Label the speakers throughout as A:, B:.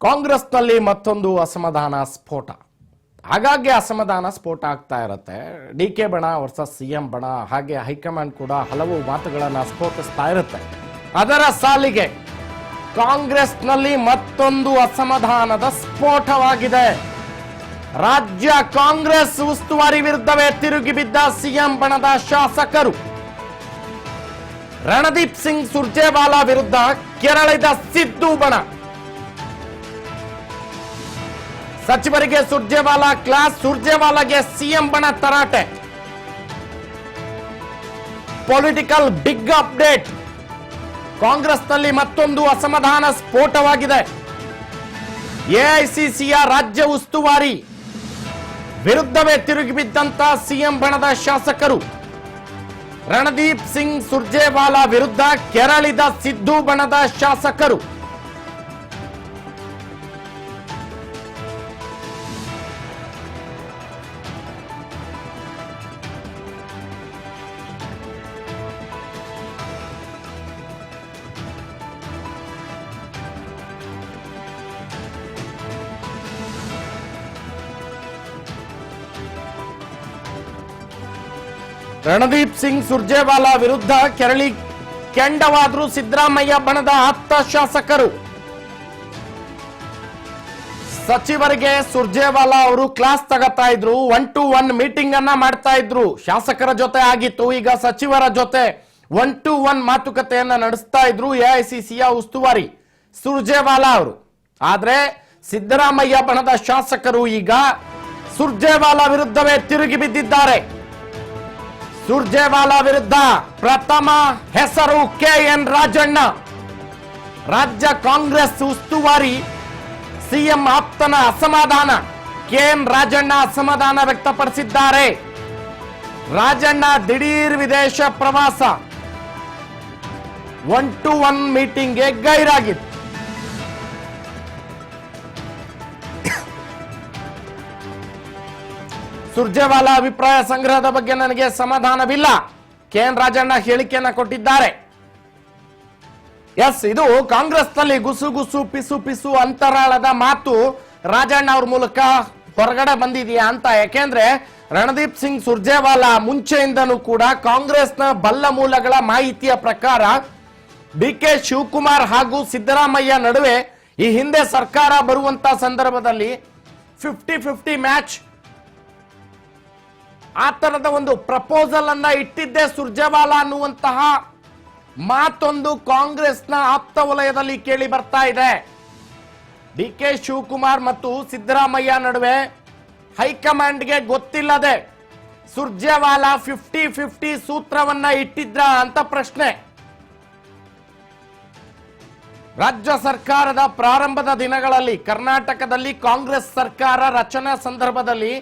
A: ಕಾಂಗ್ರೆಸ್ನಲ್ಲಿ ಮತ್ತೊಂದು ಅಸಮಾಧಾನ ಸ್ಫೋಟ. ಹಾಗಾಗಿ ಅಸಮಾಧಾನ ಸ್ಫೋಟ ಆಗ್ತಾ ಇರುತ್ತೆ. ಡಿಕೆ ಬಣ ವರ್ಸಸ್ ಸಿಎಂ ಬಣ, ಹಾಗೆ ಹೈಕಮಾಂಡ್ ಕೂಡ ಹಲವು ಮಾತುಗಳನ್ನು ಸ್ಫೋಟಿಸ್ತಾ ಇರುತ್ತೆ. ಅದರ ಸಾಲಿಗೆ ಕಾಂಗ್ರೆಸ್ನಲ್ಲಿ ಮತ್ತೊಂದು ಅಸಮಾಧಾನದ ಸ್ಫೋಟವಾಗಿದೆ. ರಾಜ್ಯ ಕಾಂಗ್ರೆಸ್ ಉಸ್ತುವಾರಿ ವಿರುದ್ಧವೇ ತಿರುಗಿ ಬಿದ್ದ ಸಿಎಂ ಬಣದ ಶಾಸಕರು. ರಣದೀಪ್ ಸಿಂಗ್ ಸುರ್ಜೇವಾಲಾ ವಿರುದ್ಧ ಕೆರಳಿದ ಸಿದ್ದು ಬಣ. ಸಚಿವರಿಗೆ ಸುರ್ಜೇವಾಲಾ ಕ್ಲಾಸ್, ಸುರ್ಜೇವಾಲಾಗೆ ಸಿಎಂ ಬಣ ತರಾಟೆ. Political big update. ಕಾಂಗ್ರೆಸ್ನಲ್ಲಿ ಮತ್ತೊಂದು ಅಸಮಾಧಾನ ಸ್ಫೋಟವಾಗಿದೆ. ಎಐಸಿಸಿಯ ರಾಜ್ಯ ಉಸ್ತುವಾರಿ ವಿರುದ್ಧವೇ ತಿರುಗಿ ಬಿದ್ದಂತ ಸಿಎಂ ಬಣದ ಶಾಸಕರು. ರಣದೀಪ್ ಸಿಂಗ್ ಸುರ್ಜೇವಾಲಾ ವಿರುದ್ಧ ಕೆರಳಿದ ಸಿದ್ದು ಬಣದ ಶಾಸಕರು. ರಣದೀಪ್ ಸಿಂಗ್ ಸುರ್ಜೇವಾಲಾ ವಿರುದ್ಧ ಕೆರಳಿ ಕೆಂಡವಾದ್ರು ಸಿದ್ದರಾಮಯ್ಯ ಬಣದ ಆಪ್ತ ಶಾಸಕರು. ಸಚಿವರಿಗೆ ಸುರ್ಜೇವಾಲಾ ಅವರು ಕ್ಲಾಸ್ ತಗೋತಾ ಇದ್ರು, 1-to-1 ಮೀಟಿಂಗ್ ಅನ್ನ ಮಾಡ್ತಾ ಇದ್ರು. ಶಾಸಕರ ಜೊತೆ ಆಗಿತ್ತು, ಈಗ ಸಚಿವರ ಜೊತೆ 1-to-1 ಮಾತುಕತೆಯನ್ನ ನಡೆಸ್ತಾ ಇದ್ರು ಎಐಸಿಸಿಯ ಉಸ್ತುವಾರಿ ಸುರ್ಜೇವಾಲಾ ಅವರು. ಆದ್ರೆ ಸಿದ್ದರಾಮಯ್ಯ ಬಣದ ಶಾಸಕರು ಈಗ ಸುರ್ಜೇವಾಲಾ ವಿರುದ್ಧವೇ ತಿರುಗಿ ಬಿದ್ದಿದ್ದಾರೆ. ಸುರ್ಜೇವಾಲಾ ವಿರುದ್ಧ ಪ್ರಥಮ ಹೆಸರು ಕೆಎನ್ ರಾಜಣ್ಣ. ರಾಜ್ಯ ಕಾಂಗ್ರೆಸ್ ಉಸ್ತುವಾರಿ ಸಿಎಂ ಆಪ್ತನ ಅಸಮಾಧಾನ. ಕೆಎನ್ ರಾಜಣ್ಣ ಅಸಮಾಧಾನ ವ್ಯಕ್ತಪಡಿಸಿದ್ದಾರೆ. ರಾಜಣ್ಣ ದಿಢೀರ್ ವಿದೇಶ ಪ್ರವಾಸ, 1-to-1 ಮೀಟಿಂಗ್ಗೆ ಗೈರಾಗಿತ್ತು. ಸುರ್ಜೇವಾಲಾ ಅಭಿಪ್ರಾಯ ಸಂಗ್ರಹದ ಬಗ್ಗೆ ನನಗೆ ಸಮಾಧಾನವಿಲ್ಲ, ಕೆಎನ್ ರಾಜಣ್ಣ ಹೇಳಿಕೆಯನ್ನ ಕೊಟ್ಟಿದ್ದಾರೆ. ಎಸ್, ಇದು ಕಾಂಗ್ರೆಸ್ನಲ್ಲಿ ಗುಸು ಪಿಸು ಪಿಸು ಅಂತರಾಳದ ಮಾತು ರಾಜಣ್ಣ ಅವ್ರ ಮೂಲಕ ಹೊರಗಡೆ ಬಂದಿದೆಯಾ ಅಂತ. ಯಾಕೆಂದ್ರೆ ರಣದೀಪ್ ಸಿಂಗ್ ಸುರ್ಜೇವಾಲಾ ಮುಂಚೆಯಿಂದನೂ ಕೂಡ ಕಾಂಗ್ರೆಸ್ನ ಬಲ್ಲ ಮೂಲಗಳ ಮಾಹಿತಿಯ ಪ್ರಕಾರ ಡಿಕೆ ಶಿವಕುಮಾರ್ ಹಾಗೂ ಸಿದ್ದರಾಮಯ್ಯ ನಡುವೆ ಈ ಹಿಂದೆ ಸರ್ಕಾರ ಬರುವಂತ ಸಂದರ್ಭದಲ್ಲಿ 50-50 ಮ್ಯಾಚ್ ಆ ತರದ ಒಂದು ಪ್ರಪೋಸಲ್ ಅನ್ನ ಇಟ್ಟಿದ್ದೇ ಸುರ್ಜೇವಾಲಾ ಅನ್ನುವಂತಹ ಮಾತೊಂದು ಕಾಂಗ್ರೆಸ್ನ ಆಪ್ತ ವಲಯದಲ್ಲಿ ಕೇಳಿ ಬರ್ತಾ ಇದೆ. ಡಿಕೆ ಶಿವಕುಮಾರ್ ಮತ್ತು ಸಿದ್ದರಾಮಯ್ಯ ನಡುವೆ ಹೈಕಮಾಂಡ್ಗೆ ಗೊತ್ತಿಲ್ಲದೆ ಸುರ್ಜೇವಾಲಾ 50-50 ಸೂತ್ರವನ್ನ ಇಟ್ಟಿದ್ರ ಅಂತ ಪ್ರಶ್ನೆ. ರಾಜ್ಯ ಸರ್ಕಾರದ ಪ್ರಾರಂಭದ ದಿನಗಳಲ್ಲಿ ಕರ್ನಾಟಕದಲ್ಲಿ ಕಾಂಗ್ರೆಸ್ ಸರ್ಕಾರ ರಚನಾ ಸಂದರ್ಭದಲ್ಲಿ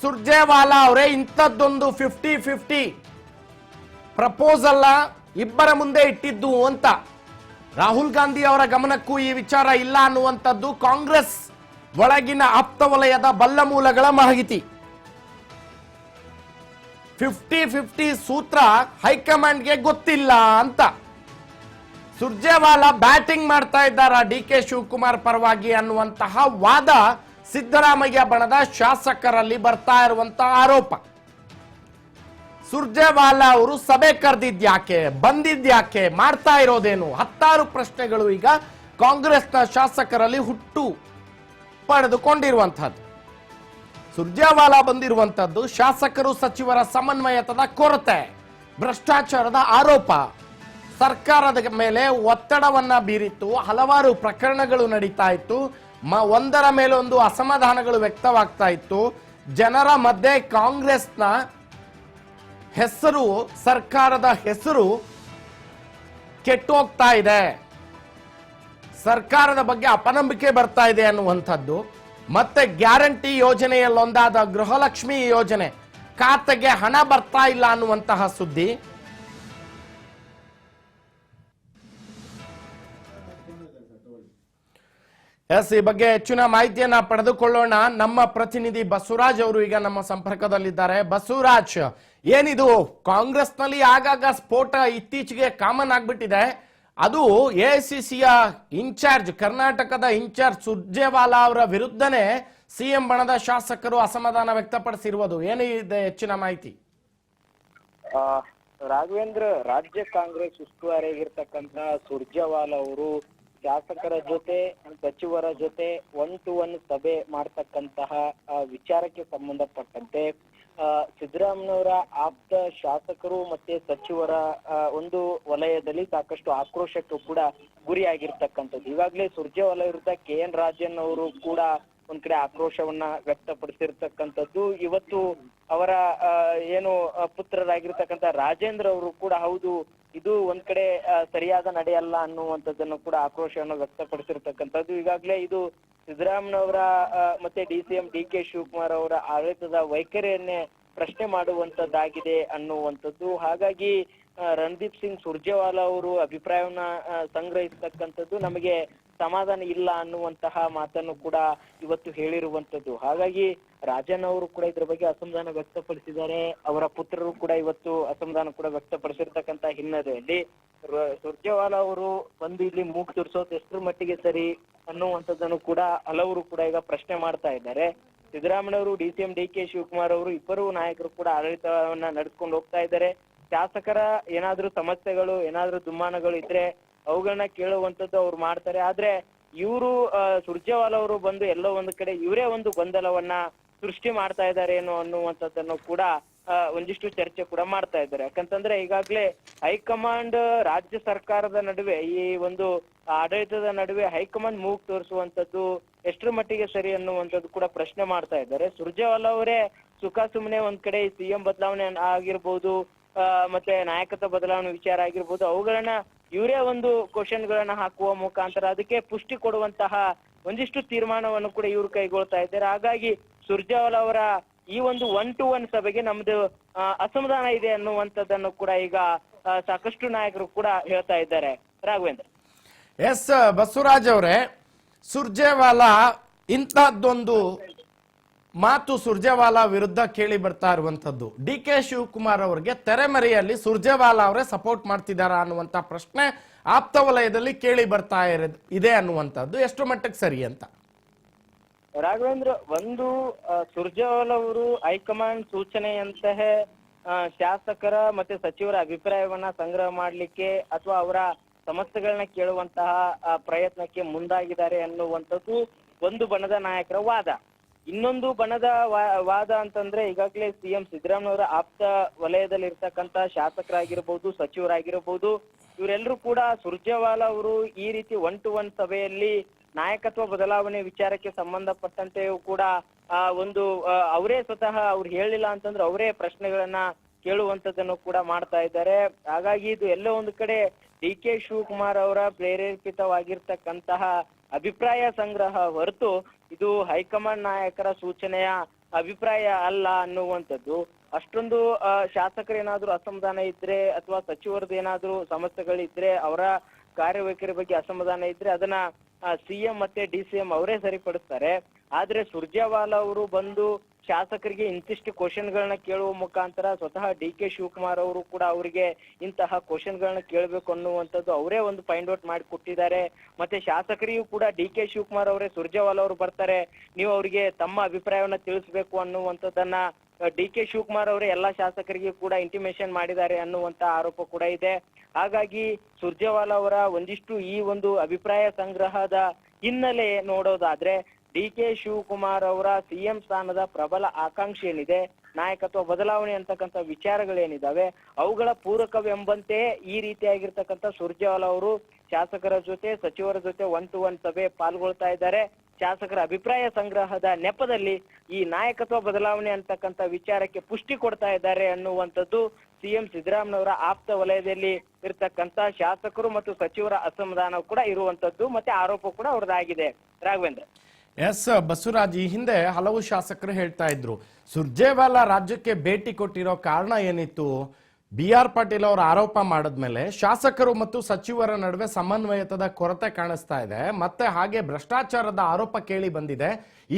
A: ಸುರ್ಜೇವಾಲಾ ಅವರೇ ಇಂಥದ್ದೊಂದು 50-50 ಪ್ರಪೋಸಲ್ ಇಬ್ಬರ ಮುಂದೆ ಇಟ್ಟಿದ್ದು ಅಂತ. ರಾಹುಲ್ ಗಾಂಧಿ ಅವರ ಗಮನಕ್ಕೂ ಈ ವಿಚಾರ ಇಲ್ಲ ಅನ್ನುವಂಥದ್ದು ಕಾಂಗ್ರೆಸ್ ಒಳಗಿನ ಆಪ್ತ ವಲಯದ ಬಲ್ಲ ಮೂಲಗಳ ಮಾಹಿತಿ. 50-50 ಸೂತ್ರ ಹೈಕಮಾಂಡ್ಗೆ ಗೊತ್ತಿಲ್ಲ ಅಂತ. ಸುರ್ಜೇವಾಲಾ ಬ್ಯಾಟಿಂಗ್ ಮಾಡ್ತಾ ಇದ್ದಾರಾ ಡಿಕೆ ಶಿವಕುಮಾರ್ ಪರವಾಗಿ ಅನ್ನುವಂತಹ ವಾದ ಸಿದ್ದರಾಮಯ್ಯ ಬಣದ ಶಾಸಕರಲ್ಲಿ ಬರ್ತಾ ಇರುವಂತಹ ಆರೋಪ. ಸುರ್ಜೇವಾಲಾ ಅವರು ಸಭೆ ಕರೆದಿದ್ಯಾಕೆ, ಬಂದಿದ್ಯಾಕೆ, ಮಾಡ್ತಾ ಇರೋದೇನು, 10 ಪ್ರಶ್ನೆಗಳು ಈಗ ಕಾಂಗ್ರೆಸ್ನ ಶಾಸಕರಲ್ಲಿ ಹುಟ್ಟು ಪಡೆದುಕೊಂಡಿರುವಂತಹದ್ದು. ಸುರ್ಜೇವಾಲಾ ಬಂದಿರುವಂತದ್ದು ಶಾಸಕರು ಸಚಿವರ ಸಮನ್ವಯತದ ಕೊರತೆ, ಭ್ರಷ್ಟಾಚಾರದ ಆರೋಪ, ಸರ್ಕಾರದ ಮೇಲೆ ಒತ್ತಡವನ್ನ ಬೀರಿತ್ತು, ಹಲವಾರು ಪ್ರಕರಣಗಳು ನಡೀತಾ ಇತ್ತು, ಒಂದರ ಮೇಲೆ ಒಂದು ಅಸಮಾಧಾನಗಳು ವ್ಯಕ್ತವಾಗ್ತಾ ಇತ್ತು. ಜನರ ಮಧ್ಯೆ ಕಾಂಗ್ರೆಸ್ನ ಹೆಸರು, ಸರ್ಕಾರದ ಹೆಸರು ಕೆಟ್ಟು ಹೋಗ್ತಾ ಇದೆ, ಸರ್ಕಾರದ ಬಗ್ಗೆ ಅಪನಂಬಿಕೆ ಬರ್ತಾ ಇದೆ ಅನ್ನುವಂಥದ್ದು. ಮತ್ತೆ ಗ್ಯಾರಂಟಿ ಯೋಜನೆಯಲ್ಲೊಂದಾದ ಗೃಹಲಕ್ಷ್ಮಿ ಯೋಜನೆ ಖಾತೆಗೆ ಹಣ ಬರ್ತಾ ಇಲ್ಲ ಅನ್ನುವಂತಹ ಸುದ್ದಿ. ಎಸ್, ಈ ಬಗ್ಗೆ ಹೆಚ್ಚಿನ ಮಾಹಿತಿಯನ್ನ ಪಡೆದುಕೊಳ್ಳೋಣ. ನಮ್ಮ ಪ್ರತಿನಿಧಿ ಬಸವರಾಜ್ ಅವರು ಈಗ ನಮ್ಮ ಸಂಪರ್ಕದಲ್ಲಿದ್ದಾರೆ. ಬಸವರಾಜ್, ಏನಿದು ಕಾಂಗ್ರೆಸ್ನಲ್ಲಿ ಆಗಾಗ ಸ್ಫೋಟ ಇತ್ತೀಚೆಗೆ ಕಾಮನ್ ಆಗ್ಬಿಟ್ಟಿದೆ. ಅದು ಎಐಸಿಸಿಯ ಇನ್ಚಾರ್ಜ್, ಕರ್ನಾಟಕದ ಇನ್ಚಾರ್ಜ್ ಸುರ್ಜೇವಾಲಾ ಅವರ ವಿರುದ್ಧನೇ ಸಿಎಂ ಬಣದ ಶಾಸಕರು ಅಸಮಾಧಾನ ವ್ಯಕ್ತಪಡಿಸಿರುವುದು. ಏನಿದೆ ಹೆಚ್ಚಿನ ಮಾಹಿತಿ?
B: ರಾಘವೇಂದ್ರ, ರಾಜ್ಯ ಕಾಂಗ್ರೆಸ್ ಉಸ್ತುವಾರಿಯಾಗಿರ್ತಕ್ಕಂತ ಸುರ್ಜೇವಾಲಾ ಅವರು ಶಾಸಕರ ಜೊತೆ ಸಚಿವರ ಜೊತೆ 1-to-1 ಸಭೆ ಮಾಡ್ತಕ್ಕಂತಹ ವಿಚಾರಕ್ಕೆ ಸಂಬಂಧಪಟ್ಟಂತೆ ಸಿದ್ದರಾಮಯ್ಯನವರ ಆಪ್ತ ಶಾಸಕರು ಮತ್ತೆ ಸಚಿವರ ಒಂದು ವಲಯದಲ್ಲಿ ಸಾಕಷ್ಟು ಆಕ್ರೋಶಕ್ಕೂ ಕೂಡ ಗುರಿಯಾಗಿರ್ತಕ್ಕಂಥದ್ದು. ಈಗಾಗಲೇ ಸುರ್ಜೇವಾಲಾ ವಿರುದ್ಧ KN ರಾಜನ್ ಅವರು ಕೂಡ ಒಂದ್ ಕಡೆ ಆಕ್ರೋಶವನ್ನ ವ್ಯಕ್ತಪಡಿಸಿರ್ತಕ್ಕಂಥದ್ದು. ಇವತ್ತು ಅವರ ಏನು ಪುತ್ರರಾಗಿರ್ತಕ್ಕಂಥ ರಾಜೇಂದ್ರ ಅವರು ಕೂಡ ಹೌದು, ಇದು ಒಂದ್ ಕಡೆ ಸರಿಯಾದ ನಡೆಯಲ್ಲ ಅನ್ನುವಂಥದ್ದನ್ನು ಕೂಡ ಆಕ್ರೋಶವನ್ನು ವ್ಯಕ್ತಪಡಿಸಿರ್ತಕ್ಕಂಥದ್ದು. ಈಗಾಗಲೇ ಇದು ಸಿದ್ದರಾಮಯ್ಯನವರ ಮತ್ತೆ DCM DK ಶಿವಕುಮಾರ್ ಅವರ ಆಡಳಿತದ ವೈಖರಿಯನ್ನೇ ಪ್ರಶ್ನೆ ಮಾಡುವಂತದ್ದಾಗಿದೆ ಅನ್ನುವಂಥದ್ದು. ಹಾಗಾಗಿ ರಣದೀಪ್ ಸಿಂಗ್ ಸುರ್ಜೇವಾಲಾ ಅವರು ಅಭಿಪ್ರಾಯವನ್ನ ಸಂಗ್ರಹಿಸ್ತಕ್ಕಂಥದ್ದು ನಮಗೆ ಸಮಾಧಾನ ಇಲ್ಲ ಅನ್ನುವಂತಹ ಮಾತನ್ನು ಕೂಡ ಇವತ್ತು ಹೇಳಿರುವಂತದ್ದು. ಹಾಗಾಗಿ ರಾಜನ್ ಅವರು ಕೂಡ ಇದ್ರ ಬಗ್ಗೆ ಅಸಮಾಧಾನ ವ್ಯಕ್ತಪಡಿಸಿದ್ದಾರೆ. ಅವರ ಪುತ್ರರು ಕೂಡ ಇವತ್ತು ಅಸಮಾಧಾನ ಕೂಡ ವ್ಯಕ್ತಪಡಿಸಿರ್ತಕ್ಕಂತ ಹಿನ್ನೆಲೆಯಲ್ಲಿ ಸುರ್ಜೇವಾಲಾ ಅವರು ಬಂದು ಇಲ್ಲಿ ಮೂಗು ತುರ್ಸೋದು ಎಷ್ಟರ ಮಟ್ಟಿಗೆ ಸರಿ ಅನ್ನುವಂಥದ್ದನ್ನು ಕೂಡ ಹಲವರು ಕೂಡ ಈಗ ಪ್ರಶ್ನೆ ಮಾಡ್ತಾ ಇದ್ದಾರೆ. ಸಿದ್ದರಾಮಯ್ಯ ಅವರು, DCM DK ಶಿವಕುಮಾರ್ ಅವರು ಇಬ್ಬರು ನಾಯಕರು ಕೂಡ ಆಡಳಿತವನ್ನ ನಡೆಸ್ಕೊಂಡು ಹೋಗ್ತಾ ಇದ್ದಾರೆ. ಶಾಸಕರ ಏನಾದ್ರೂ ಸಮಸ್ಯೆಗಳು, ಏನಾದ್ರೂ ದುಮ್ಮಾನಗಳು ಇದ್ರೆ ಅವುಗಳನ್ನ ಕೇಳುವಂತದ್ದು ಅವ್ರು ಮಾಡ್ತಾರೆ. ಆದ್ರೆ ಇವರು ಸುರ್ಜೇವಾಲಾ ಅವರು ಬಂದು ಎಲ್ಲೋ ಒಂದು ಕಡೆ ಇವರೇ ಒಂದು ಗೊಂದಲವನ್ನ ಸೃಷ್ಟಿ ಮಾಡ್ತಾ ಇದ್ದಾರೆ ಏನೋ ಅನ್ನುವಂಥದ್ದನ್ನು ಕೂಡ ಒಂದಿಷ್ಟು ಚರ್ಚೆ ಕೂಡ ಮಾಡ್ತಾ ಇದ್ದಾರೆ. ಯಾಕಂತಂದ್ರೆ ಈಗಾಗ್ಲೇ ಹೈಕಮಾಂಡ್ ರಾಜ್ಯ ಸರ್ಕಾರದ ನಡುವೆ, ಈ ಒಂದು ಆಡಳಿತದ ನಡುವೆ ಹೈಕಮಾಂಡ್ ಮೂಗು ತೋರಿಸುವಂತದ್ದು ಎಷ್ಟರ ಮಟ್ಟಿಗೆ ಸರಿ ಅನ್ನುವಂಥದ್ದು ಕೂಡ ಪ್ರಶ್ನೆ ಮಾಡ್ತಾ ಇದ್ದಾರೆ. ಸುರ್ಜೇವಾಲಾ ಅವರೇ ಸುಖ ಸುಮ್ಮನೆ ಒಂದ್ ಕಡೆ CM ಬದಲಾವಣೆ ಆಗಿರ್ಬೋದು, ಮತ್ತೆ ನಾಯಕತ್ವ ಬದಲಾವಣೆ ವಿಚಾರ ಆಗಿರ್ಬೋದು, ಅವುಗಳನ್ನ ಇವರೇ ಒಂದು ಕ್ವಶನ್ ಗಳನ್ನ ಹಾಕುವ ಮುಖಾಂತರ ಅದಕ್ಕೆ ಪುಷ್ಟಿ ಕೊಡುವಂತಹ ಒಂದಿಷ್ಟು ತೀರ್ಮಾನವನ್ನು ಕೂಡ ಇವರು ಕೈಗೊಳ್ತಾ ಇದ್ದಾರೆ. ಹಾಗಾಗಿ ಸುರ್ಜೇವಾಲಾ ಅವರ ಈ ಒಂದು 1-to-1 ಸಭೆಗೆ ನಮ್ದು ಅಸಮಾಧಾನ ಇದೆ ಅನ್ನುವಂಥದ್ದನ್ನು ಕೂಡ ಈಗ ಸಾಕಷ್ಟು ನಾಯಕರು ಕೂಡ ಹೇಳ್ತಾ ಇದ್ದಾರೆ. ರಾಘವೇಂದ್ರ.
A: ಎಸ್ ಬಸವರಾಜ್ ಅವರೇ, ಸುರ್ಜೇವಾಲಾ ಇಂತಹದ್ದೊಂದು ಮಾತು ಸುರ್ಜೇವಾಲಾ ವಿರುದ್ಧ ಕೇಳಿ ಬರ್ತಾ ಇರುವಂತದ್ದು. DK ಶಿವಕುಮಾರ್ ಅವರಿಗೆ ತೆರೆಮರೆಯಲ್ಲಿ ಸುರ್ಜೇವಾಲಾ ಅವರೇ ಸಪೋರ್ಟ್ ಮಾಡ್ತಿದ್ದಾರಾ ಅನ್ನುವಂತ ಪ್ರಶ್ನೆ ಆಪ್ತ ವಲಯದಲ್ಲಿ ಕೇಳಿ ಬರ್ತಾ ಇದೆ ಅನ್ನುವಂಥದ್ದು ಎಷ್ಟು ಮಟ್ಟಕ್ಕೆ ಸರಿ ಅಂತ?
B: ರಾಘವೇಂದ್ರ, ಒಂದು ಸುರ್ಜೇವಾಲಾ ಅವರು ಹೈಕಮಾಂಡ್ ಸೂಚನೆಯಂತಹ ಶಾಸಕರ ಮತ್ತೆ ಸಚಿವರ ಅಭಿಪ್ರಾಯವನ್ನ ಸಂಗ್ರಹ ಮಾಡ್ಲಿಕ್ಕೆ ಅಥವಾ ಅವರ ಸಮಸ್ಯೆಗಳನ್ನ ಕೇಳುವಂತಹ ಪ್ರಯತ್ನಕ್ಕೆ ಮುಂದಾಗಿದ್ದಾರೆ ಅನ್ನುವಂಥದ್ದು ಒಂದು ಬಣದ ನಾಯಕರ ವಾದ. ಇನ್ನೊಂದು ಬಣದ ವಾದ ಅಂತಂದ್ರೆ ಈಗಾಗಲೇ CM ಸಿದ್ದರಾಮಯ್ಯ ಅವರ ಆಪ್ತ ವಲಯದಲ್ಲಿ ಇರ್ತಕ್ಕಂತ ಶಾಸಕರಾಗಿರ್ಬೋದು, ಸಚಿವರಾಗಿರ್ಬೋದು, ಇವರೆಲ್ಲರೂ ಕೂಡ ಸುರ್ಜೇವಾಲಾ ಅವರು ಈ ರೀತಿ 1-to-1 ಸಭೆಯಲ್ಲಿ ನಾಯಕತ್ವ ಬದಲಾವಣೆ ವಿಚಾರಕ್ಕೆ ಸಂಬಂಧಪಟ್ಟಂತೆಯೂ ಕೂಡ ಒಂದು ಅವರೇ ಸ್ವತಃ ಅವ್ರು ಹೇಳಿಲ್ಲ ಅಂತಂದ್ರೆ ಅವರೇ ಪ್ರಶ್ನೆಗಳನ್ನ ಕೇಳುವಂತದ್ದನ್ನು ಕೂಡ ಮಾಡ್ತಾ ಇದ್ದಾರೆ. ಹಾಗಾಗಿ ಇದು ಎಲ್ಲೋ ಒಂದು ಕಡೆ DK ಶಿವಕುಮಾರ್ ಅವರ ಪ್ರೇರೇಪಿತವಾಗಿರ್ತಕ್ಕಂತಹ ಅಭಿಪ್ರಾಯ ಸಂಗ್ರಹ ಹೊರತು ಇದು ಹೈಕಮಾಂಡ್ ನಾಯಕರ ಸೂಚನೆಯ ಅಭಿಪ್ರಾಯ ಅಲ್ಲ ಅನ್ನುವಂಥದ್ದು. ಅಷ್ಟೊಂದು ಶಾಸಕರೇನಾದ್ರೂ ಅಸಮಾಧಾನ ಇದ್ರೆ ಅಥವಾ ಸಚಿವರದ್ದು ಏನಾದ್ರೂ ಸಮಸ್ಯೆಗಳಿದ್ರೆ, ಅವರ ಕಾರ್ಯವೈಖರಿ ಬಗ್ಗೆ ಅಸಮಾಧಾನ ಇದ್ರೆ ಅದನ್ನ CM ಮತ್ತೆ DCM ಅವರೇ ಸರಿಪಡಿಸ್ತಾರೆ. ಆದ್ರೆ ಸುರ್ಜೇವಾಲಾ ಅವರು ಬಂದು ಶಾಸಕರಿಗೆ ಇಂತಿಷ್ಟು ಕ್ವಶನ್ ಗಳನ್ನ ಕೇಳುವ ಮುಖಾಂತರ ಸ್ವತಃ DK ಶಿವಕುಮಾರ್ ಅವರು ಕೂಡ ಅವರಿಗೆ ಇಂತಹ ಕ್ವಶನ್ ಗಳನ್ನ ಕೇಳಬೇಕು ಅನ್ನುವಂಥದ್ದು ಅವರೇ ಒಂದು ಫೈಂಡ್ ಔಟ್ ಮಾಡಿ ಕೊಟ್ಟಿದ್ದಾರೆ. ಮತ್ತೆ ಶಾಸಕರಿಗೂ ಕೂಡ DK ಶಿವಕುಮಾರ್ ಅವರೇ ಸುರ್ಜೇವಾಲಾ ಅವರು ಬರ್ತಾರೆ, ನೀವು ಅವರಿಗೆ ತಮ್ಮ ಅಭಿಪ್ರಾಯವನ್ನ ತಿಳಿಸ್ಬೇಕು ಅನ್ನುವಂಥದ್ದನ್ನ DK ಶಿವಕುಮಾರ್ ಅವರೇ ಎಲ್ಲಾ ಶಾಸಕರಿಗೆ ಕೂಡ ಇಂಟಿಮೇಷನ್ ಮಾಡಿದ್ದಾರೆ ಅನ್ನುವಂತ ಆರೋಪ ಕೂಡ ಇದೆ. ಹಾಗಾಗಿ ಸುರ್ಜೇವಾಲಾ ಅವರ ಒಂದಿಷ್ಟು ಈ ಒಂದು ಅಭಿಪ್ರಾಯ ಸಂಗ್ರಹದ ಹಿನ್ನೆಲೆ ನೋಡೋದಾದ್ರೆ DK ಶಿವಕುಮಾರ್ ಅವರ CM ಸ್ಥಾನದ ಪ್ರಬಲ ಆಕಾಂಕ್ಷೆ ಏನಿದೆ, ನಾಯಕತ್ವ ಬದಲಾವಣೆ ಅಂತಕ್ಕಂಥ ವಿಚಾರಗಳೇನಿದಾವೆ ಅವುಗಳ ಪೂರಕವೆಂಬಂತೆ ಈ ರೀತಿಯಾಗಿರ್ತಕ್ಕಂಥ ಸುರ್ಜೇವಾಲಾ ಅವರು ಶಾಸಕರ ಜೊತೆ ಸಚಿವರ ಜೊತೆ 1-to-1 ಸಭೆ ಪಾಲ್ಗೊಳ್ತಾ ಇದ್ದಾರೆ. ಶಾಸಕರ ಅಭಿಪ್ರಾಯ ಸಂಗ್ರಹದ ನೆಪದಲ್ಲಿ ಈ ನಾಯಕತ್ವ ಬದಲಾವಣೆ ಅಂತಕ್ಕಂಥ ವಿಚಾರಕ್ಕೆ ಪುಷ್ಟಿ ಕೊಡ್ತಾ ಇದ್ದಾರೆ ಅನ್ನುವಂಥದ್ದು CM ಸಿದ್ದರಾಮಯ್ಯನವರ ಆಪ್ತ ವಲಯದಲ್ಲಿ ಇರ್ತಕ್ಕಂಥ ಶಾಸಕರು ಮತ್ತು ಸಚಿವರ ಅಸಮಾಧಾನ ಕೂಡ ಇರುವಂತದ್ದು, ಮತ್ತೆ ಆರೋಪ ಕೂಡ ಅವ್ರದ್ದಾಗಿದೆ. ರಾಘವೇಂದ್ರ.
A: ಎಸ್ ಬಸವರಾಜ್, ಈ ಹಿಂದೆ ಹಲವು ಶಾಸಕರು ಹೇಳ್ತಾ ಇದ್ರು ಸುರ್ಜೇವಾಲಾ ರಾಜ್ಯಕ್ಕೆ ಭೇಟಿ ಕೊಟ್ಟಿರೋ ಕಾರಣ ಏನಿತ್ತು, BR ಪಾಟೀಲ್ ಅವರು ಆರೋಪ ಮಾಡಿದ್ಮೇಲೆ ಶಾಸಕರು ಮತ್ತು ಸಚಿವರ ನಡುವೆ ಸಮನ್ವಯದ ಕೊರತೆ ಕಾಣಿಸ್ತಾ ಇದೆ, ಮತ್ತೆ ಹಾಗೆ ಭ್ರಷ್ಟಾಚಾರದ ಆರೋಪ ಕೇಳಿ ಬಂದಿದೆ,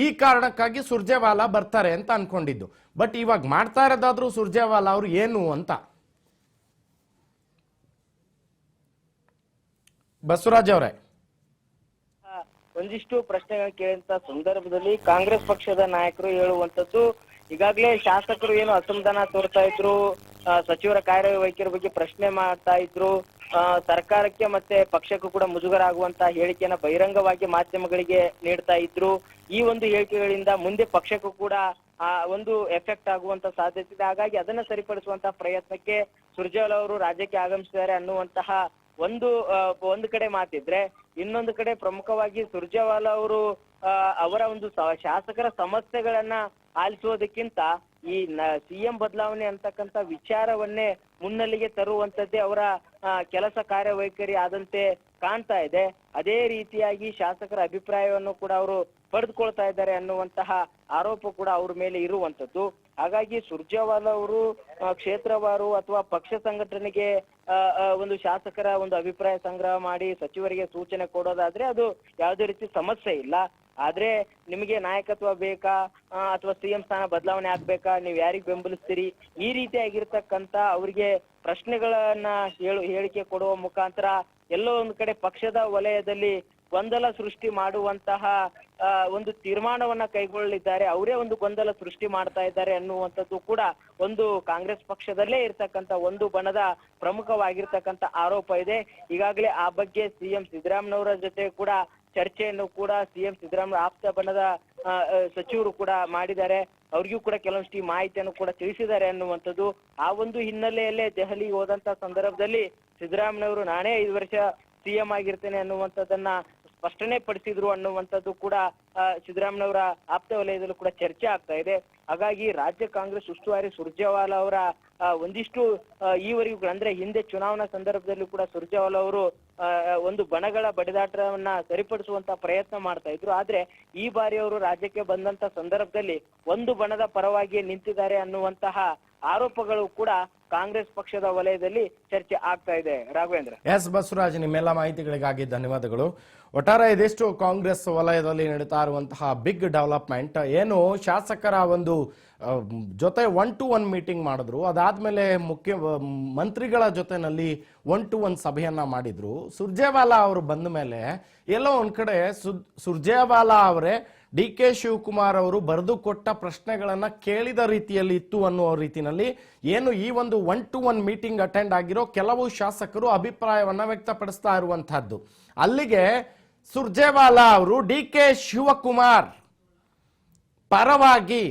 A: ಈ ಕಾರಣಕ್ಕಾಗಿ ಸುರ್ಜೇವಾಲಾ ಬರ್ತಾರೆ ಅಂತ ಅನ್ಕೊಂಡಿದ್ದು. ಬಟ್ ಇವಾಗ ಮಾಡ್ತಾ ಇರೋದಾದ್ರೂ ಸುರ್ಜೇವಾಲಾ ಅವರು ಏನು ಅಂತ? ಬಸವರಾಜ್ ಅವರೇ,
B: ಒಂದಿಷ್ಟು ಪ್ರಶ್ನೆಗಳು ಕೇಳಿದಂತ ಸಂದರ್ಭದಲ್ಲಿ ಕಾಂಗ್ರೆಸ್ ಪಕ್ಷದ ನಾಯಕರು ಹೇಳುವಂತದ್ದು, ಈಗಾಗಲೇ ಶಾಸಕರು ಏನು ಅಸಮಾಧಾನ ತೋರ್ತಾ ಇದ್ರು, ಸಚಿವರ ಕಾರ್ಯವೈಖರಿ ಬಗ್ಗೆ ಪ್ರಶ್ನೆ ಮಾಡ್ತಾ ಇದ್ರು, ಸರ್ಕಾರಕ್ಕೆ ಮತ್ತೆ ಪಕ್ಷಕ್ಕೂ ಕೂಡ ಮುಜುಗರ ಆಗುವಂತ ಹೇಳಿಕೆಯನ್ನ ಬಹಿರಂಗವಾಗಿ ಮಾಧ್ಯಮಗಳಿಗೆ ನೀಡ್ತಾ ಇದ್ರು. ಈ ಒಂದು ಹೇಳಿಕೆಗಳಿಂದ ಮುಂದೆ ಪಕ್ಷಕ್ಕೂ ಕೂಡ ಒಂದು ಎಫೆಕ್ಟ್ ಆಗುವಂತ ಸಾಧ್ಯತೆ ಇದೆ. ಹಾಗಾಗಿ ಅದನ್ನ ಸರಿಪಡಿಸುವಂತ ಪ್ರಯತ್ನಕ್ಕೆ ಸುರ್ಜೇವಾಲಾ ಅವರು ರಾಜ್ಯಕ್ಕೆ ಆಗಮಿಸಿದ್ದಾರೆ ಅನ್ನುವಂತಹ ಒಂದು ಕಡೆ ಮಾತಿದ್ರೆ, ಇನ್ನೊಂದು ಕಡೆ ಪ್ರಮುಖವಾಗಿ ಸುರ್ಜೇವಾಲಾ ಅವರು ಅವರ ಒಂದು ಶಾಸಕರ ಸಮಸ್ಯೆಗಳನ್ನ ಆಲಿಸುವುದಕ್ಕಿಂತ ಈ ಸಿಎಂ ಬದಲಾವಣೆ ಅಂತಕ್ಕಂಥ ವಿಚಾರವನ್ನೇ ಮುನ್ನೆಲೆಗೆ ತರುವಂತದ್ದೇ ಅವರ ಕೆಲಸ ಕಾರ್ಯವೈಖರಿ ಆದಂತೆ ಕಾಣ್ತಾ ಇದೆ. ಅದೇ ರೀತಿಯಾಗಿ ಶಾಸಕರ ಅಭಿಪ್ರಾಯವನ್ನು ಕೂಡ ಅವರು ಪಡೆದುಕೊಳ್ತಾ ಇದ್ದಾರೆ ಅನ್ನುವಂತಹ ಆರೋಪ ಕೂಡ ಅವ್ರ ಮೇಲೆ ಇರುವಂತದ್ದು. ಹಾಗಾಗಿ ಸುರ್ಜೇವಾಲಾ ಅವರು ಕ್ಷೇತ್ರವಾರು ಅಥವಾ ಪಕ್ಷ ಸಂಘಟನೆಗೆ ಒಂದು ಶಾಸಕರ ಒಂದು ಅಭಿಪ್ರಾಯ ಸಂಗ್ರಹ ಮಾಡಿ ಸಚಿವರಿಗೆ ಸೂಚನೆ ಕೊಡೋದಾದ್ರೆ ಅದು ಯಾವುದೇ ರೀತಿ ಸಮಸ್ಯೆ ಇಲ್ಲ. ಆದ್ರೆ ನಿಮಗೆ ನಾಯಕತ್ವ ಬೇಕಾ ಅಥವಾ ಸಿಎಂ ಸ್ಥಾನ ಬದಲಾವಣೆ ಆಗ್ಬೇಕಾ, ನೀವ್ ಯಾರಿಗ್ ಬೆಂಬಲಿಸ್ತೀರಿ, ಈ ರೀತಿಯಾಗಿರ್ತಕ್ಕಂತ ಅವ್ರಿಗೆ ಪ್ರಶ್ನೆಗಳನ್ನ ಹೇಳಿಕೆ ಕೊಡುವ ಮುಖಾಂತರ ಎಲ್ಲೋ ಒಂದು ಕಡೆ ಪಕ್ಷದ ವಲಯದಲ್ಲಿ ಗೊಂದಲ ಸೃಷ್ಟಿ ಮಾಡುವಂತಹ ಒಂದು ತೀರ್ಮಾನವನ್ನ ಕೈಗೊಳ್ಳಲಿದ್ದಾರೆ. ಅವರೇ ಒಂದು ಗೊಂದಲ ಸೃಷ್ಟಿ ಮಾಡ್ತಾ ಇದ್ದಾರೆ ಅನ್ನುವಂಥದ್ದು ಕೂಡ ಒಂದು ಕಾಂಗ್ರೆಸ್ ಪಕ್ಷದಲ್ಲೇ ಇರ್ತಕ್ಕಂಥ ಒಂದು ಬಣದ ಪ್ರಮುಖವಾಗಿರ್ತಕ್ಕಂಥ ಆರೋಪ ಇದೆ. ಈಗಾಗಲೇ ಆ ಬಗ್ಗೆ ಸಿಎಂ ಸಿದ್ದರಾಮಯ್ಯನವರ ಜೊತೆ ಕೂಡ ಚರ್ಚೆಯನ್ನು ಕೂಡ ಸಿಎಂ ಸಿದ್ದರಾಮಯ್ಯ ಆಪ್ತ ಬಣದ ಸಚಿವರು ಕೂಡ ಮಾಡಿದ್ದಾರೆ. ಅವ್ರಿಗೂ ಕೂಡ ಕೆಲವೊಂದಿಷ್ಟು ಮಾಹಿತಿಯನ್ನು ಕೂಡ ತಿಳಿಸಿದ್ದಾರೆ ಅನ್ನುವಂಥದ್ದು. ಆ ಒಂದು ಹಿನ್ನೆಲೆಯಲ್ಲೇ ದೆಹಲಿಗೆ ಹೋದಂತ ಸಂದರ್ಭದಲ್ಲಿ ಸಿದ್ದರಾಮಯ್ಯನವರು ನಾನೇ 5 ವರ್ಷ ಸಿಎಂ ಆಗಿರ್ತೇನೆ ಅನ್ನುವಂಥದ್ದನ್ನ ಸ್ಪಷ್ಟನೆ ಪಡಿಸಿದ್ರು ಅನ್ನುವಂಥದ್ದು ಕೂಡ ಸಿದ್ದರಾಮಯ್ಯನವರ ಆಪ್ತ ವಲಯದಲ್ಲೂ ಕೂಡ ಚರ್ಚೆ ಆಗ್ತಾ ಇದೆ. ಹಾಗಾಗಿ ರಾಜ್ಯ ಕಾಂಗ್ರೆಸ್ ಉಸ್ತುವಾರಿ ಸುರ್ಜೇವಾಲಾ ಅವರ ಒಂದಿಷ್ಟು ಈವರೆಗೂ ಅಂದ್ರೆ ಹಿಂದೆ ಚುನಾವಣಾ ಸಂದರ್ಭದಲ್ಲೂ ಕೂಡ ಸುರ್ಜೇವಾಲಾ ಅವರು ಒಂದು ಬಣಗಳ ಬಡಿದಾಟವನ್ನ ಸರಿಪಡಿಸುವಂತ ಪ್ರಯತ್ನ ಮಾಡ್ತಾ ಇದ್ರು. ಆದ್ರೆ ಈ ಬಾರಿ ಅವರು ರಾಜ್ಯಕ್ಕೆ ಬಂದಂತ ಸಂದರ್ಭದಲ್ಲಿ ಒಂದು ಬಣದ ಪರವಾಗಿ ನಿಂತಿದ್ದಾರೆ ಅನ್ನುವಂತಹ ಆರೋಪಗಳು ಕೂಡ ಕಾಂಗ್ರೆಸ್ ಪಕ್ಷದ ವಲಯದಲ್ಲಿ ಚರ್ಚೆ ಆಗ್ತಾ ಇದೆ. ರಾಘವೇಂದ್ರ.
A: ಎಸ್ ಬಸವರಾಜ್, ನಿಮ್ಮೆಲ್ಲ ಮಾಹಿತಿಗಳಿಗಾಗಿ ಧನ್ಯವಾದಗಳು. ಒಟ್ಟಾರೆ ಇದಿಷ್ಟು ಕಾಂಗ್ರೆಸ್ ವಲಯದಲ್ಲಿ ನಡೀತಾ ಇರುವಂತಹ ಬಿಗ್ ಡೆವಲಪ್ಮೆಂಟ್. ಏನು ಶಾಸಕರ ಒಂದು ಜೊತೆ 1-to-1 ಮೀಟಿಂಗ್ ಮಾಡಿದ್ರು, ಅದಾದ್ಮೇಲೆ ಮುಖ್ಯ ಮಂತ್ರಿಗಳ ಜೊತೆನಲ್ಲಿ 1-to-1 ಸಭೆಯನ್ನ ಮಾಡಿದ್ರು. ಸುರ್ಜೇವಾಲಾ ಅವರು ಬಂದ ಮೇಲೆ ಎಲ್ಲೋ ಒಂದ್ ಕಡೆ ಸುರ್ಜೇವಾಲಾ ಅವರೇ DK ಶಿವಕುಮಾರ್ ಅವರು ಬರೆದು ಕೊಟ್ಟ ಪ್ರಶ್ನೆಗಳನ್ನ ಕೇಳಿದ ರೀತಿಯಲ್ಲಿ ಇತ್ತು ಅನ್ನುವ ರೀತಿಯಲ್ಲಿ ಏನು ಈ ಒಂದು 1-to-1 ಮೀಟಿಂಗ್ ಅಟೆಂಡ್ ಆಗಿರೋ ಕೆಲವು ಶಾಸಕರು ಅಭಿಪ್ರಾಯವನ್ನ ವ್ಯಕ್ತಪಡಿಸ್ತಾ ಇರುವಂತಹದ್ದು. ಅಲ್ಲಿಗೆ ಸುರ್ಜೇವಾಲಾ ಅವರು DK ಶಿವಕುಮಾರ್ ಪರವಾಗಿ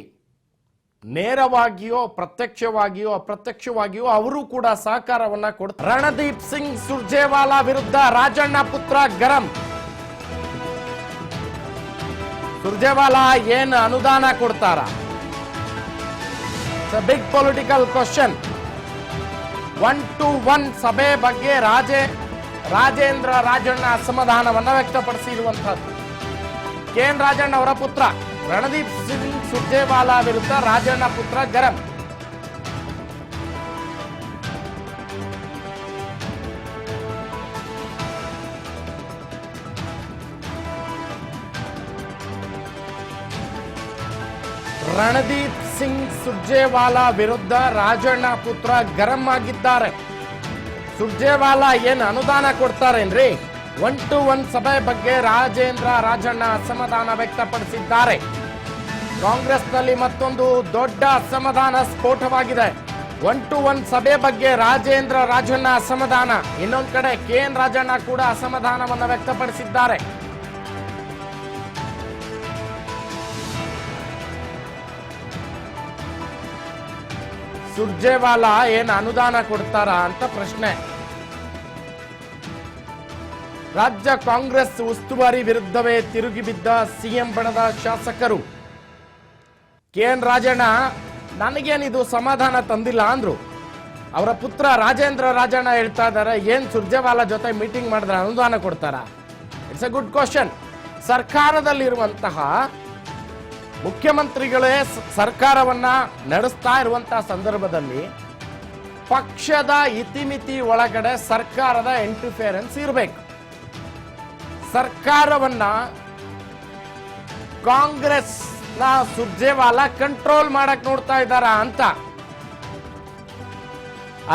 A: ನೇರವಾಗಿಯೋ ಪ್ರತ್ಯಕ್ಷವಾಗಿಯೋ ಅಪ್ರತ್ಯಕ್ಷವಾಗಿಯೋ ಅವರು ಕೂಡ ಸಹಕಾರವನ್ನ ಕೊಡ್ತಾರೆ. ರಣದೀಪ್ ಸಿಂಗ್ ಸುರ್ಜೇವಾಲಾ ವಿರುದ್ಧ ರಾಜಣ್ಣ ಪುತ್ರ ಗರಂ. ಸುರ್ಜೇವಾಲಾ ಏನು ಅನುದಾನ ಕೊಡ್ತಾರ? Big political question. 1-to-1 ಸಭೆ ಬಗ್ಗೆ ರಾಜೇಂದ್ರ ರಾಜಣ್ಣ ಅಸಮಾಧಾನವನ್ನ ವ್ಯಕ್ತಪಡಿಸಿರುವಂತಹದ್ದು. KN ರಾಜಣ್ಣ ಅವರ ಪುತ್ರ ರಣದೀಪ್ ಸಿಂಗ್ ಸುರ್ಜೇವಾಲಾ ವಿರುದ್ಧ ರಾಜಣ್ಣ ಪುತ್ರ ಗರಂ. ರಣದೀಪ್ ಸಿಂಗ್ ಸುರ್ಜೇವಾಲಾ ವಿರುದ್ಧ ರಾಜಣ್ಣ ಪುತ್ರ ಗರಂ ಆಗಿದ್ದಾರೆ. ಸುರ್ಜೇವಾಲಾ ಏನು ಅನುದಾನ ಕೊಡ್ತಾರೇನ್ರಿ? 1-to-1 ಸಭೆ ಬಗ್ಗೆ ರಾಜಣ್ಣ ಅಸಮಾಧಾನ ವ್ಯಕ್ತಪಡಿಸಿದ್ದಾರೆ. ಕಾಂಗ್ರೆಸ್ನಲ್ಲಿ ಮತ್ತೊಂದು ದೊಡ್ಡ ಅಸಮಾಧಾನ ಸ್ಫೋಟವಾಗಿದೆ. 1-to-1 ಸಭೆ ಬಗ್ಗೆ ರಾಜಣ್ಣ ಅಸಮಾಧಾನ. ಇನ್ನೊಂದು ಕಡೆ KN ರಾಜಣ್ಣ ಕೂಡ ಅಸಮಾಧಾನವನ್ನು ವ್ಯಕ್ತಪಡಿಸಿದ್ದಾರೆ. ಸುರ್ಜೇವಾಲಾ ಏನು ಅನುದಾನ ಕೊಡ್ತಾರಾ ಅಂತ ಪ್ರಶ್ನೆ. ರಾಜ್ಯ ಕಾಂಗ್ರೆಸ್ ಉಸ್ತುವಾರಿ ವಿರುದ್ಧವೇ ತಿರುಗಿ ಬಿದ್ದ ಸಿಎಂ ಬಣದ ಶಾಸಕರು. KN ರಾಜಣ್ಣ ನನಗೇನಿದು ಸಮಾಧಾನ ತಂದಿಲ್ಲ ಅಂದ್ರು. ಅವರ ಪುತ್ರ ರಾಜೇಂದ್ರ ರಾಜಣ್ಣ ಹೇಳ್ತಾ ಇದ್ದಾರೆ, ಏನ್ ಸುರ್ಜೇವಾಲಾ ಜೊತೆ ಮೀಟಿಂಗ್ ಮಾಡಿದ್ರೆ ಅನುದಾನ ಕೊಡ್ತಾರಾ? It's a good question. ಸರ್ಕಾರದಲ್ಲಿರುವಂತಹ ಮುಖ್ಯಮಂತ್ರಿಗಳೇ ಸರ್ಕಾರವನ್ನ ನಡೆಸ್ತಾ ಇರುವಂತಹ ಸಂದರ್ಭದಲ್ಲಿ ಪಕ್ಷದ ಇತಿಮಿತಿ ಒಳಗಡೆ ಸರ್ಕಾರದ ಇಂಟರ್ಫಿಯರೆನ್ಸ್ ಇರಬೇಕು. ಸರ್ಕಾರವನ್ನ ಕಾಂಗ್ರೆಸ್ ಸುರ್ಜೇವಾಲಾ ಕಂಟ್ರೋಲ್ ಮಾಡಕ್ ನೋಡ್ತಾ ಇದ್ದಾರಾ ಅಂತ.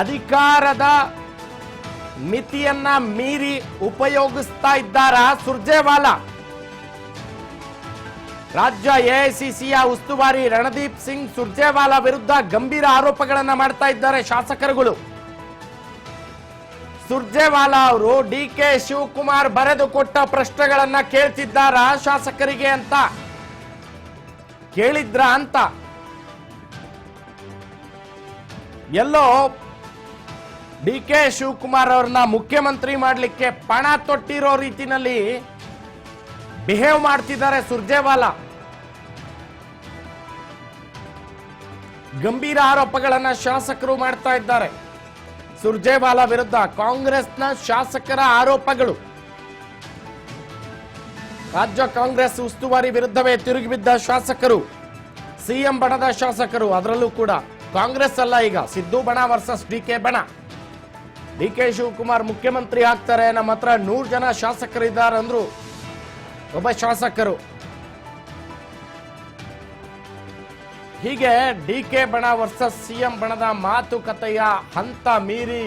A: ಅಧಿಕಾರದ ಮಿತಿಯನ್ನ ಮೀರಿ ಉಪಯೋಗಿಸ್ತಾ ಇದ್ದಾರಾ ಸುರ್ಜೇವಾಲಾ? ರಾಜ್ಯ ಎಐಸಿಸಿಯ ಉಸ್ತುವಾರಿ ರಣದೀಪ್ ಸಿಂಗ್ ಸುರ್ಜೇವಾಲಾ ವಿರುದ್ಧ ಗಂಭೀರ ಆರೋಪಗಳನ್ನ ಮಾಡ್ತಾ ಇದ್ದಾರೆ ಶಾಸಕರುಗಳು. ಸುರ್ಜೇವಾಲಾ ಅವರು ಡಿಕೆ ಶಿವಕುಮಾರ್ ಬರೆದು ಕೊಟ್ಟ ಪ್ರಶ್ನೆಗಳನ್ನ ಕೇಳ್ತಿದ್ದಾರ ಶಾಸಕರಿಗೆ ಅಂತ ಕೇಳಿದ್ರ ಅಂತ. ಎಲ್ಲೋ ಡಿಕೆ ಶಿವಕುಮಾರ್ ಅವ್ರನ್ನ ಮುಖ್ಯಮಂತ್ರಿ ಮಾಡಲಿಕ್ಕೆ ಪಣ ತೊಟ್ಟಿರೋ ರೀತಿನಲ್ಲಿ ಬಿಹೇವ್ ಮಾಡ್ತಿದ್ದಾರೆ ಸುರ್ಜೇವಾಲಾ. ಗಂಭೀರ ಆರೋಪಗಳನ್ನ ಶಾಸಕರು ಮಾಡ್ತಾ ಇದ್ದಾರೆ. ಸುರ್ಜೇವಾಲಾ ವಿರುದ್ಧ ಕಾಂಗ್ರೆಸ್ನ ಶಾಸಕರ ಆರೋಪಗಳು. ರಾಜ್ಯ ಕಾಂಗ್ರೆಸ್ ಉಸ್ತುವಾರಿ ವಿರುದ್ಧವೇ ತಿರುಗಿಬಿದ್ದ ಶಾಸಕರು, ಸಿಎಂ ಬಣದ ಶಾಸಕರು. ಅದರಲ್ಲೂ ಕೂಡ ಕಾಂಗ್ರೆಸ್ ಅಲ್ಲ, ಈಗ ಸಿದ್ದು ಬಣ ವರ್ಸಸ್ ಡಿಕೆ ಬಣ. ಡಿಕೆ ಶಿವಕುಮಾರ್ ಮುಖ್ಯಮಂತ್ರಿ ಆಗ್ತಾರೆ, ನಮ್ಮ ಹತ್ರ 100 ಜನ ಶಾಸಕರಿದ್ದಾರೆ ಅಂದ್ರು ಒಬ್ಬ ಶಾಸಕರು. ಹೀಗೆ ಡಿಕೆ ಬಣ ವರ್ಸಸ್ ಸಿಎಂ ಬಣದ ಮಾತುಕತೆಯ ಹಂತ ಮೀರಿ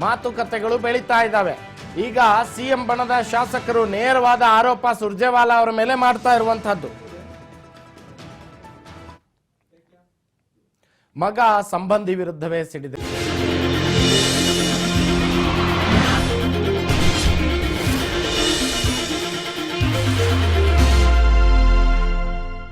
A: ಮಾತುಕತೆಗಳು ಬೆಳೀತಾ ಇದ್ದಾವೆ. ಈಗ ಸಿಎಂ ಬಣದ ಶಾಸಕರು ನೇರವಾದ ಆರೋಪ ಸುರ್ಜೇವಾಲಾ ಅವರ ಮೇಲೆ ಮಾಡ್ತಾ ಇರುವಂತಹದ್ದು. ಮಗ ಸಂಬಂಧಿ ವಿರುದ್ಧವೇ ಸಿಡಿದೆ.